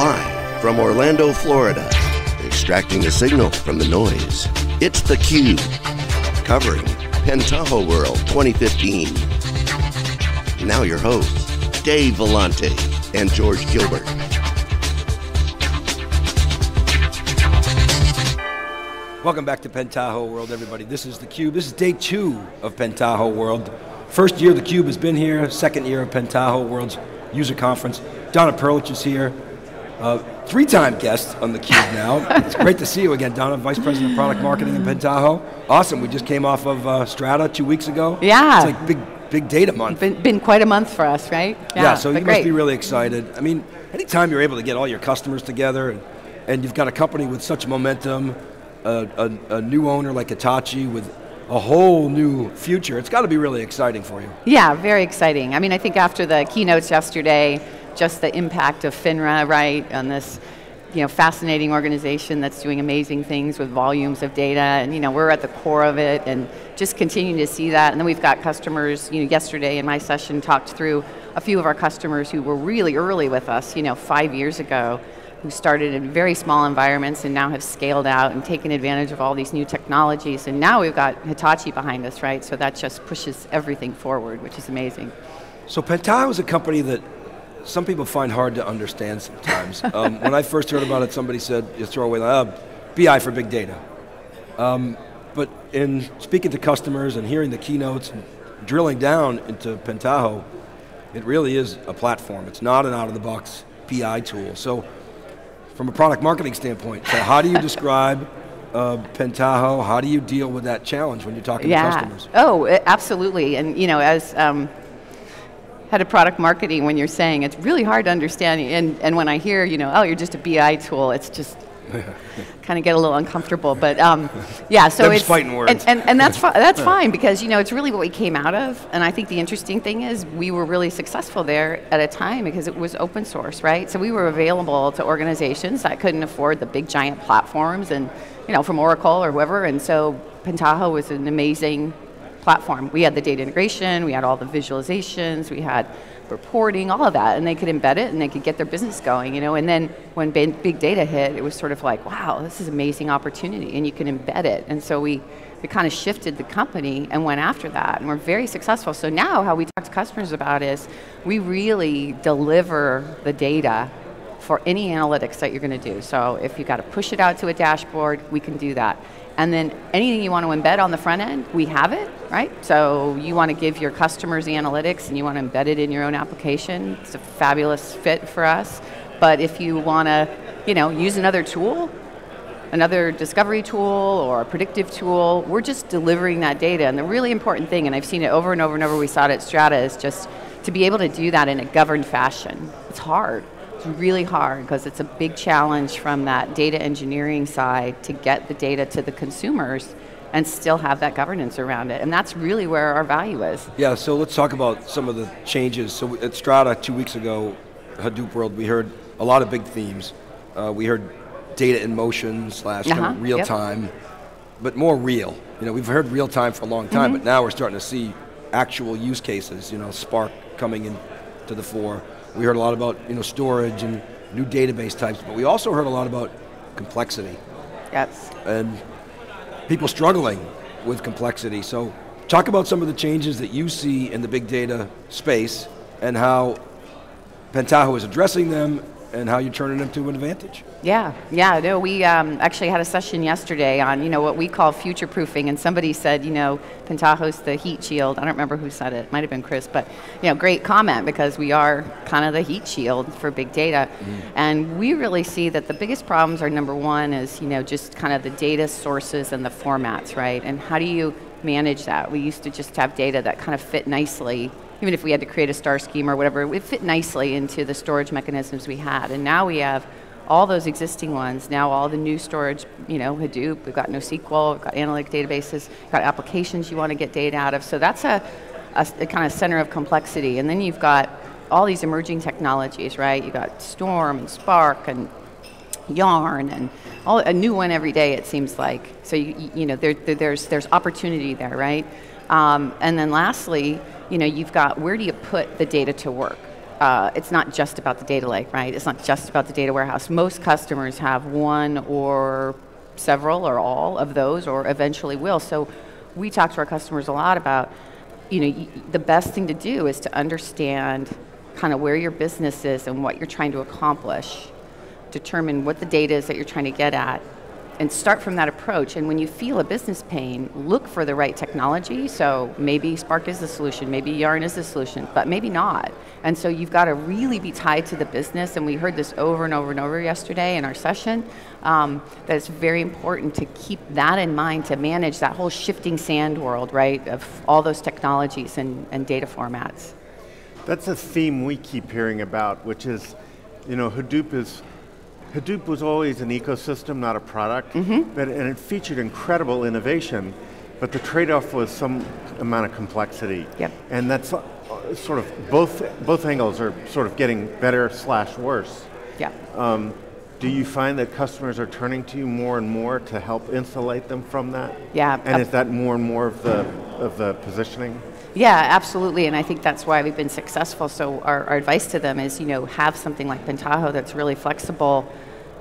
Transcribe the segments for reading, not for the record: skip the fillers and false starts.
Live from Orlando, Florida, extracting the signal from the noise. It's theCUBE, covering Pentaho World 2015. Now your hosts, Dave Vellante and George Gilbert. Welcome back to Pentaho World, everybody. This is theCUBE. This is day 2 of Pentaho World. First year theCUBE has been here, second year of Pentaho World's user conference. Donna Prlich is here. 3-time guest on theCUBE now. It's great to see you again, Donna, Vice President of Product Marketing in Pentaho. Awesome, we just came off of Strata 2 weeks ago. Yeah. It's like big data month. Been quite a month for us, right? Yeah, so you must be really excited. I mean, anytime you're able to get all your customers together and you've got a company with such momentum, a new owner like Hitachi with a whole new future, it's got to be really exciting for you. Yeah, very exciting. I mean, I think after the keynotes yesterday, just the impact of FINRA, right, on this fascinating organization that's doing amazing things with volumes of data, and we're at the core of it, and just continuing to see that. And then we've got customers, yesterday in my session talked through a few of our customers who were really early with us, 5 years ago, who started in very small environments and now have scaled out and taken advantage of all these new technologies. And now we've got Hitachi behind us, right? So that just pushes everything forward, which is amazing. So Pentaho is a company that some people find hard to understand sometimes. When I first heard about it, somebody said, you throw away, BI for big data. But in speaking to customers and hearing the keynotes and drilling down into Pentaho, it really is a platform. It's not an out-of-the-box BI tool. So from a product marketing standpoint, so how do you describe Pentaho? How do you deal with that challenge when you're talking to customers? Oh, absolutely. And as head of product marketing, when you're saying it's really hard to understand, and when I hear, oh, you're just a BI tool, it's just kind of get a little uncomfortable. But yeah, so it's fighting words, and that's that's fine, because it's really what we came out of. And I think the interesting thing is we were really successful there at a time because it was open source, right? So we were available to organizations that couldn't afford the big giant platforms, and from Oracle or whoever. And so Pentaho was an amazing platform. We had the data integration, we had all the visualizations, we had reporting, all of that, and they could embed it and they could get their business going, and then when big data hit, it was sort of like, wow, this is an amazing opportunity, and you can embed it. And so we kind of shifted the company and went after that, and we're very successful. So now how we talk to customers about is we really deliver the data for any analytics that you're going to do. So if you've got to push it out to a dashboard, we can do that. And then anything you want to embed on the front end, we have it, right? So you want to give your customers the analytics and you want to embed it in your own application, it's a fabulous fit for us. But if you want to, use another tool, another discovery tool or a predictive tool, we're just delivering that data. And the really important thing, and I've seen it over and over and over, we saw it at Strata, is just to be able to do that in a governed fashion. It's hard. It's really hard because it's a big challenge from that data engineering side to get the data to the consumers and still have that governance around it. And that's really where our value is. Yeah, so let's talk about some of the changes. So at Strata 2 weeks ago, Hadoop World, we heard a lot of big themes. We heard data in motion / real time, but more real. We've heard real time for a long time, but now we're starting to see actual use cases, Spark coming into the fore. We heard a lot about storage and new database types, but we also heard a lot about complexity. Yes. And people struggling with complexity. So talk about some of the changes that you see in the big data space and how Pentaho is addressing them and how you're turning them to an advantage. Yeah, no, we actually had a session yesterday on, what we call future-proofing, and somebody said, Pentaho's the heat shield. I don't remember who said it, might have been Chris, but, great comment, because we are kind of the heat shield for big data. And we really see that the biggest problems are, number one is, just kind of the data sources and the formats, right? And how do you manage that? We used to just have data that kind of fit nicely, even if we had to create a star scheme or whatever, it fit nicely into the storage mechanisms we had. And now we have all those existing ones, now all the new storage, Hadoop, we've got NoSQL, we've got analytic databases, we've got applications you want to get data out of. So that's a kind of center of complexity. And then you've got all these emerging technologies, right? You've got Storm and Spark and Yarn and a new one every day, it seems like. So there's opportunity there, right? And then lastly, you've got, where do you put the data to work? it's not just about the data lake, right? It's not just about the data warehouse. Most customers have one or several or all of those, or eventually will. So we talk to our customers a lot about, the best thing to do is to understand kind of where your business is and what you're trying to accomplish, determine what the data is that you're trying to get at, and start from that approach. And when you feel a business pain, look for the right technology. So maybe Spark is the solution, maybe Yarn is the solution, but maybe not. And so you've got to really be tied to the business, and we heard this over and over and over yesterday in our session, that it's very important to keep that in mind to manage that whole shifting sand world, right, of all those technologies and data formats. That's a theme we keep hearing about, which is, Hadoop was always an ecosystem, not a product, and it featured incredible innovation, but the trade-off was some amount of complexity. Yep. And that's sort of, both angles are sort of getting better/worse. Yeah. Do you find that customers are turning to you more and more to help insulate them from that? Yeah. And is that more and more of the positioning? Yeah, absolutely, and I think that's why we've been successful. So our advice to them is, have something like Pentaho that's really flexible,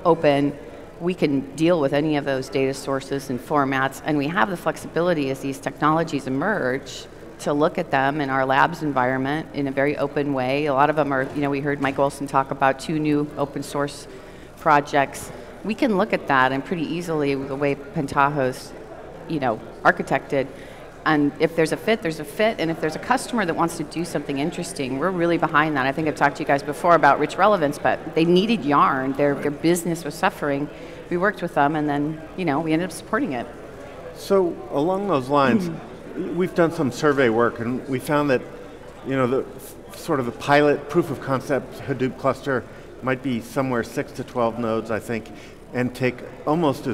open. We can deal with any of those data sources and formats, and we have the flexibility as these technologies emerge to look at them in our labs environment in a very open way. A lot of them are, we heard Mike Olson talk about 2 new open source projects. We can look at that and pretty easily the way Pentaho's, architected. And if there's a fit, there's a fit. And if there's a customer that wants to do something interesting, we're really behind that. I think I've talked to you guys before about rich relevance, but they needed Yarn. Their business was suffering. We worked with them, and then, we ended up supporting it. So along those lines, we've done some survey work, and we found that, the sort of the pilot proof of concept Hadoop cluster might be somewhere 6 to 12 nodes, I think, and take almost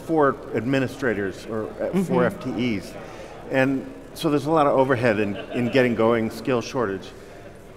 4 administrators or 4 FTEs. And so there's a lot of overhead in getting going, skill shortage.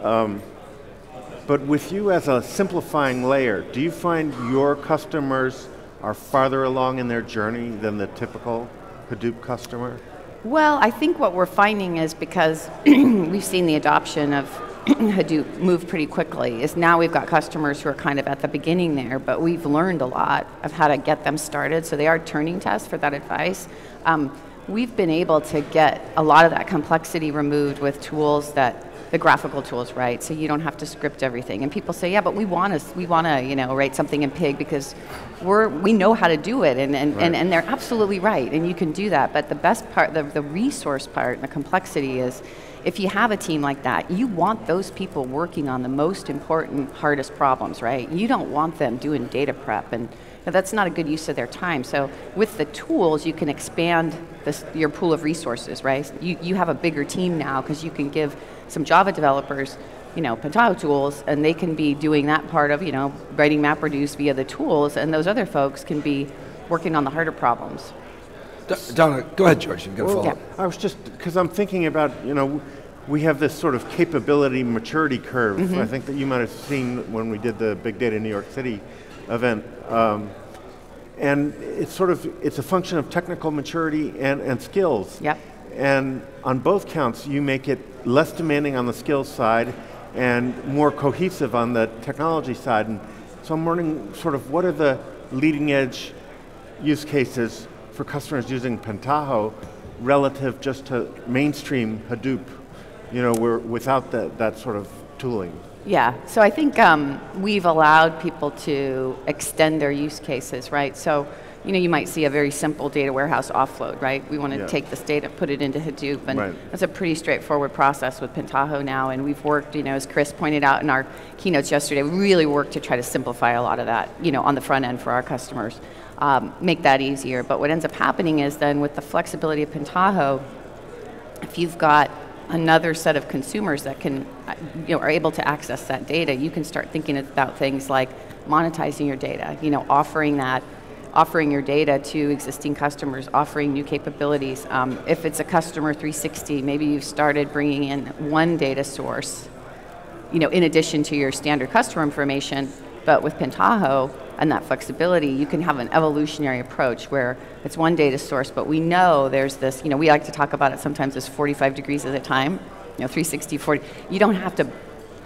But with you as a simplifying layer, do you find your customers are farther along in their journey than the typical Hadoop customer? Well, I think what we're finding is, because we've seen the adoption of Hadoop move pretty quickly, is now we've got customers who are kind of at the beginning there, but we've learned a lot of how to get them started, so they are turning to us for that advice. We've been able to get a lot of that complexity removed with tools the graphical tools, right? So you don't have to script everything. And people say, yeah, but we want to, write something in Pig because we know how to do it, and they're absolutely right, and you can do that. But the best part, the resource part, and the complexity is, if you have a team like that, you want those people working on the most important, hardest problems, right? You don't want them doing data prep, and that's not a good use of their time. So with the tools, you can expand your pool of resources, right? You have a bigger team now because you can give some Java developers, Pentaho tools, and they can be doing that part of, writing MapReduce via the tools, and those other folks can be working on the harder problems. Donna, go ahead, George. You've got to follow up. I was just, because I'm thinking about, we have this sort of capability maturity curve, I think that you might have seen when we did the Big Data New York City event. And it's a function of technical maturity and skills. Yep. And on both counts, you make it less demanding on the skills side and more cohesive on the technology side. And so I'm wondering sort of what are the leading edge use cases for customers using Pentaho relative just to mainstream Hadoop, without that sort of tooling? Yeah, so I think we've allowed people to extend their use cases, right? So, you might see a very simple data warehouse offload, right? We want to take this data, put it into Hadoop, and that's a pretty straightforward process with Pentaho now, and we've worked, as Chris pointed out in our keynotes yesterday, we really worked to try to simplify a lot of that, on the front end for our customers, make that easier. But what ends up happening is then with the flexibility of Pentaho, if you've got another set of consumers that can, are able to access that data, you can start thinking about things like monetizing your data, offering your data to existing customers, offering new capabilities. If it's a customer 360, maybe you've started bringing in one data source, in addition to your standard customer information, but with Pentaho and that flexibility, you can have an evolutionary approach where it's one data source, but we know there's this, we like to talk about it sometimes as 45 degrees at a time, 360, 40. You don't have to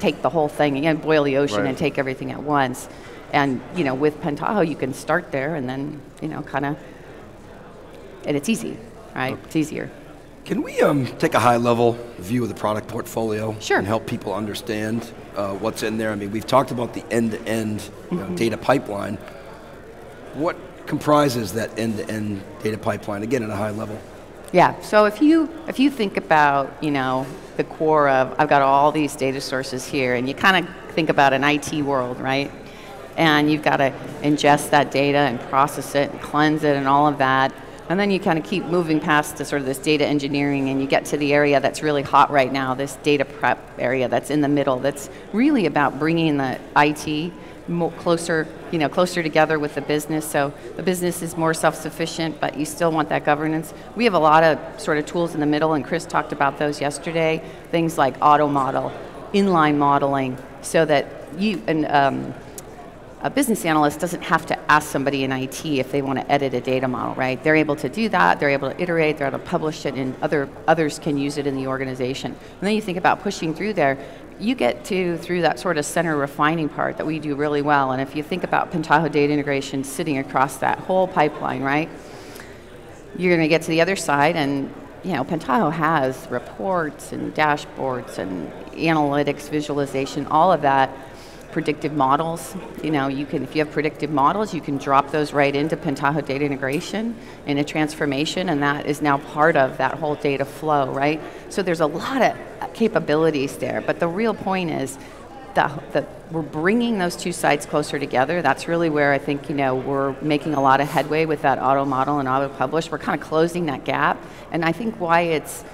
take the whole thing, boil the ocean Right. and take everything at once. And with Pentaho, you can start there and then and it's easy, right? It's easier. Can we take a high-level view of the product portfolio? Sure. And help people understand what's in there? I mean, we've talked about the end-to-end data pipeline. What comprises that end-to-end data pipeline, again, at a high level? Yeah, so if you think about, the core of, I've got all these data sources here, and you kind of think about an IT world, right? And you've got to ingest that data and process it and cleanse it and all of that. And then you kind of keep moving past to sort of this data engineering, and you get to the area that's really hot right now, this data prep area that's in the middle, that's really about bringing the IT closer together with the business. So the business is more self-sufficient, but you still want that governance. We have a lot of sort of tools in the middle, and Chris talked about those yesterday. Things like auto model, inline modeling, so that a business analyst doesn't have to ask somebody in IT if they want to edit a data model, right? They're able to do that, they're able to iterate, they're able to publish it, and others can use it in the organization. And then you think about pushing through there, you get through that sort of center refining part that we do really well. And if you think about Pentaho data integration sitting across that whole pipeline, right? You're going to get to the other side, and Pentaho has reports and dashboards and analytics, visualization, all of that. Predictive models, you can, if you have predictive models, you can drop those right into Pentaho data integration in a transformation, and that is now part of that whole data flow, right? So there's a lot of capabilities there, but the real point is that we're bringing those two sides closer together. That's really where I think, we're making a lot of headway with that auto model and auto publish. We're kind of closing that gap, and I think why it's,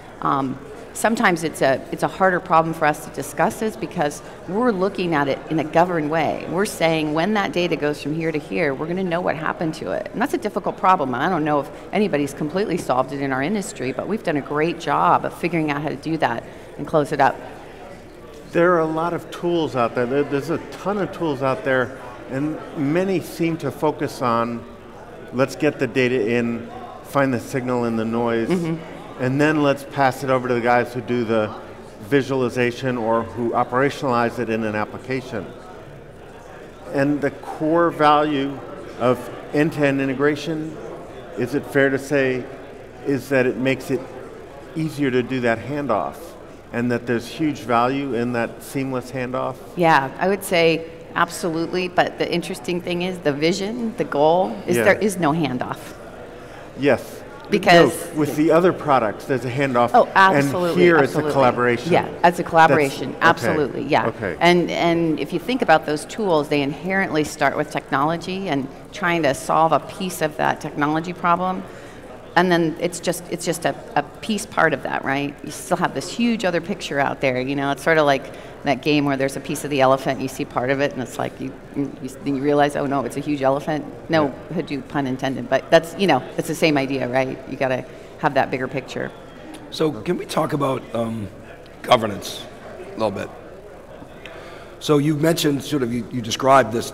sometimes it's a harder problem for us to discuss is because we're looking at it in a governed way. We're saying when that data goes from here to here, we're going to know what happened to it. And that's a difficult problem. I don't know if anybody's completely solved it in our industry, but we've done a great job of figuring out how to do that and close it up. There are a lot of tools out there. There's a ton of tools out there, and many seem to focus on, let's get the data in, find the signal in the noise, and then let's pass it over to the guys who do the visualization or who operationalize it in an application. And the core value of end-to-end integration, is it fair to say, is that it makes it easier to do that handoff, and that there's huge value in that seamless handoff? Yeah, I would say absolutely, but the interesting thing is the vision, the goal, is there is no handoff. Yes. Because with the other products, there's a handoff. Oh, absolutely. And here absolutely. it's a collaboration. Yeah, it's a collaboration. Absolutely. Okay. Yeah. Okay. And if you think about those tools, they inherently start with technology and trying to solve a piece of that technology problem. And then it's just a piece part of that, right? You still have this huge other picture out there. It's sort of like that game where there's a piece of the elephant, you see part of it, and it's like you realize, oh no, it's a huge elephant. No, Hadoop, pun intended, but that's it's the same idea, right? You got to have that bigger picture. So can we talk about governance a little bit? So you mentioned you described this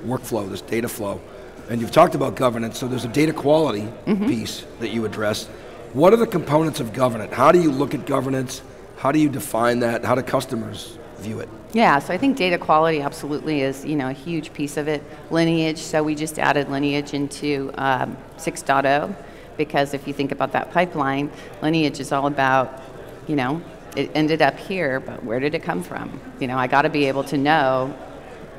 workflow, this data flow, and you've talked about governance. So there's a data quality piece that you addressed. What are the components of governance? How do you look at governance? How do you define that? How do customers view it? Yeah, so I think data quality absolutely is a huge piece of it. Lineage, so we just added lineage into 6.0 because if you think about that pipeline, lineage is all about, it ended up here, but where did it come from? I got to be able to know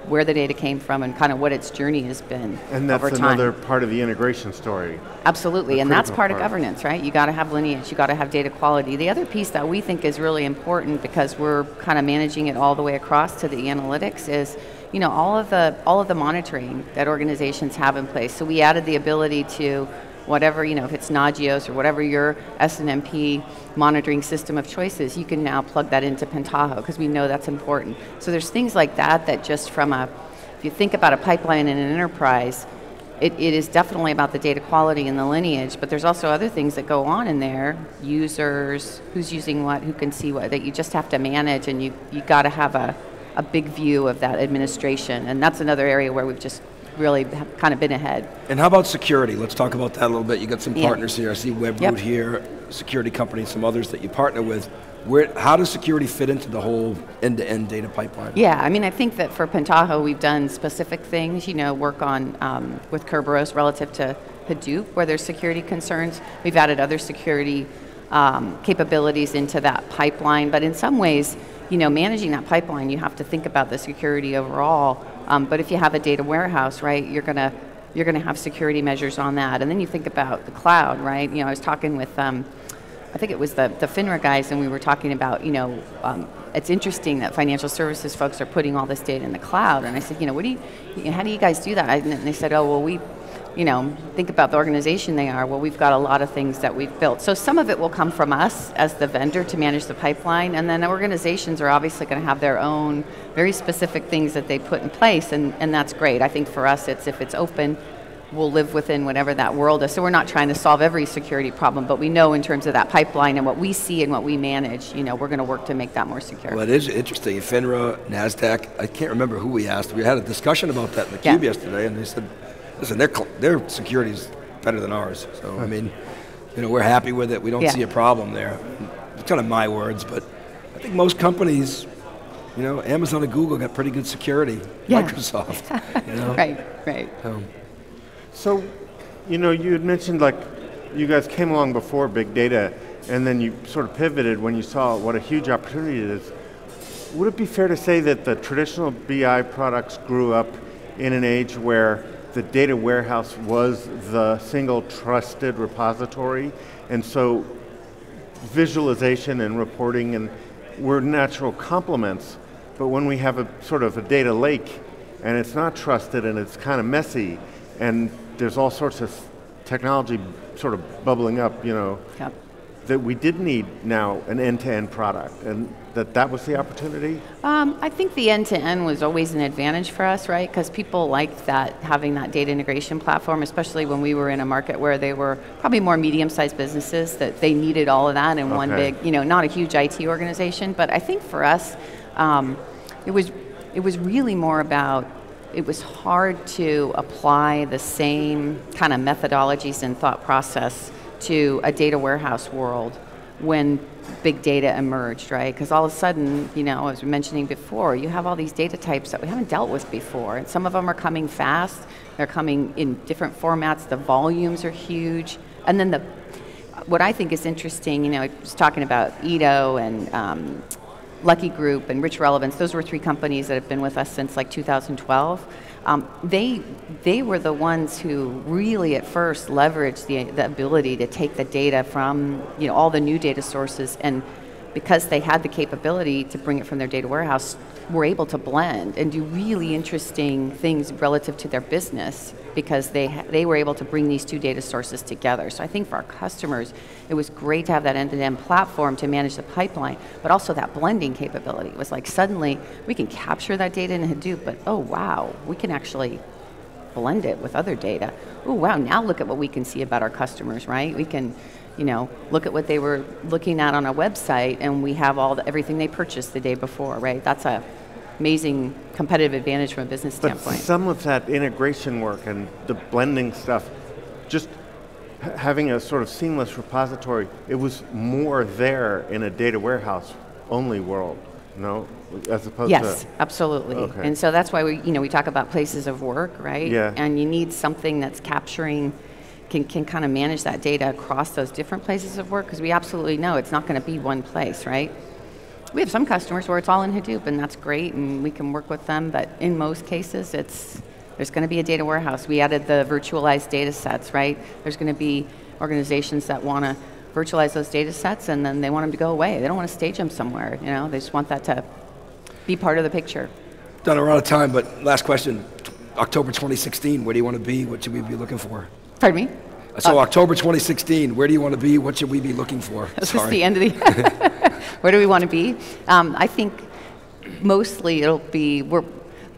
where the data came from and kind of what its journey has been over time. And that's another part of the integration story. Absolutely, and that's part of governance, right? You got to have lineage, you got to have data quality. The other piece that we think is really important because we're kind of managing it all the way across to the analytics is, all of the monitoring that organizations have in place. So we added the ability to whatever, if it's Nagios or whatever your SNMP monitoring system of choices, you can now plug that into Pentaho because we know that's important. So there's things like that just if you think about a pipeline in an enterprise, it is definitely about the data quality and the lineage, but there's also other things that go on in there, users, who's using what, who can see what, that you just have to manage, and you got to have a big view of that administration, and that's another area where we've just really have kind of been ahead. And how about security? Let's talk about that a little bit. You got some partners here. I see WebRoot here. security company, some others that you partner with. How does security fit into the whole end-to-end data pipeline? Yeah, I mean, I think that for Pentaho, we've done specific things, work on with Kerberos relative to Hadoop, where there's security concerns. We've added other security capabilities into that pipeline, but in some ways, managing that pipeline, you have to think about the security overall. But if you have a data warehouse, right, you're gonna have security measures on that, and then you think about the cloud, right? I was talking with, I think it was the FINRA guys, and we were talking about, it's interesting that financial services folks are putting all this data in the cloud, and I said, how do you guys do that? And they said, oh, well, we think about the organization they are. Well, we've got a lot of things that we've built. So some of it will come from us as the vendor to manage the pipeline, and then organizations are obviously going to have their own very specific things that they put in place, and that's great. I think for us, if it's open, we'll live within whatever that world is. So we're not trying to solve every security problem, but we know in terms of that pipeline and what we see and what we manage, we're going to work to make that more secure. Well, it is interesting. FINRA, NASDAQ, I can't remember who we asked. We had a discussion about that in the Cube yesterday, and they said, listen, their security is better than ours. So, I mean, we're happy with it. We don't see a problem there. It's kind of my words, but I think most companies, Amazon and Google got pretty good security. Yeah. Microsoft. Right. So, you had mentioned you guys came along before big data, and then you sort of pivoted when you saw what a huge opportunity it is. Would it be fair to say that the traditional BI products grew up in an age where the data warehouse was the single trusted repository, and so visualization and reporting were natural complements, but when we have a sort of a data lake and it's not trusted and it's kind of messy and there's all sorts of technology sort of bubbling up, that we did need now an end-to-end product, and that was the opportunity? I think the end-to-end was always an advantage for us, right? Because people liked having that data integration platform, especially when we were in a market where they were probably more medium-sized businesses, that they needed all of that in one big, not a huge IT organization. But I think for us, it was really more about, it was hard to apply the same kind of methodologies and thought process to a data warehouse world when big data emerged, right? Because all of a sudden, as I was mentioning before, you have all these data types that we haven't dealt with before, and some of them are coming fast, they're coming in different formats, the volumes are huge, and then what I think is interesting, I was talking about Edo and Lucky Group and Rich Relevance. Those were 3 companies that have been with us since 2012. They were the ones who really at first leveraged the ability to take the data from all the new data sources, and because they had the capability to bring it from their data warehouse, were able to blend and do really interesting things relative to their business, because they were able to bring these 2 data sources together. So I think for our customers, it was great to have that end-to-end platform to manage the pipeline, but also that blending capability. It was suddenly we can capture that data in Hadoop, but oh wow, we can actually blend it with other data. Oh wow, now look at what we can see about our customers, right? We can look at what they were looking at on a website, and we have everything they purchased the day before, right? That's a amazing competitive advantage from a business standpoint. But some of that integration work and the blending stuff, just having a sort of seamless repository, it was more there in a data warehouse only world, as opposed to... Yes, absolutely. Okay. And so that's why we talk about places of work, right? Yeah. And you need something that's capturing, can kind of manage that data across those different places of work, because we absolutely know it's not going to be one place, right? We have some customers where it's all in Hadoop, and that's great, and we can work with them, but in most cases, there's going to be a data warehouse. We added the virtualized data sets, right? There's going to be organizations that want to virtualize those data sets, and then they want them to go away. They don't want to stage them somewhere, They just want that to be part of the picture. Donna, we're out of time, but last question. October 2016, where do you want to be? What should we be looking for? Pardon me? So October 2016, where do you want to be? What should we be looking for? This is the end of the Where do we want to be? I think mostly we're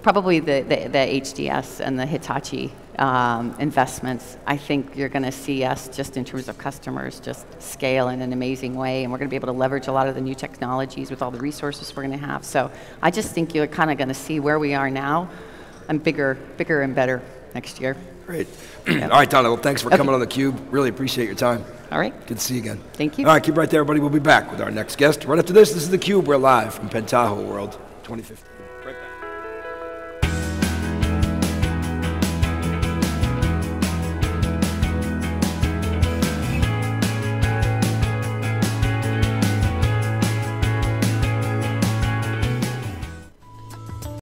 probably the HDS and the Hitachi investments. I think you're going to see us, just in terms of customers, just scale in an amazing way, and we're going to be able to leverage a lot of the new technologies with all the resources we're going to have. So I just think you're kind of going to see where we are now and bigger and better next year. Great. All right, Donna, well, thanks for coming on theCUBE. Really appreciate your time. All right. Good to see you again. Thank you. All right, keep right there, everybody. We'll be back with our next guest. Right after this, this is theCUBE. We're live from Pentaho World 2015.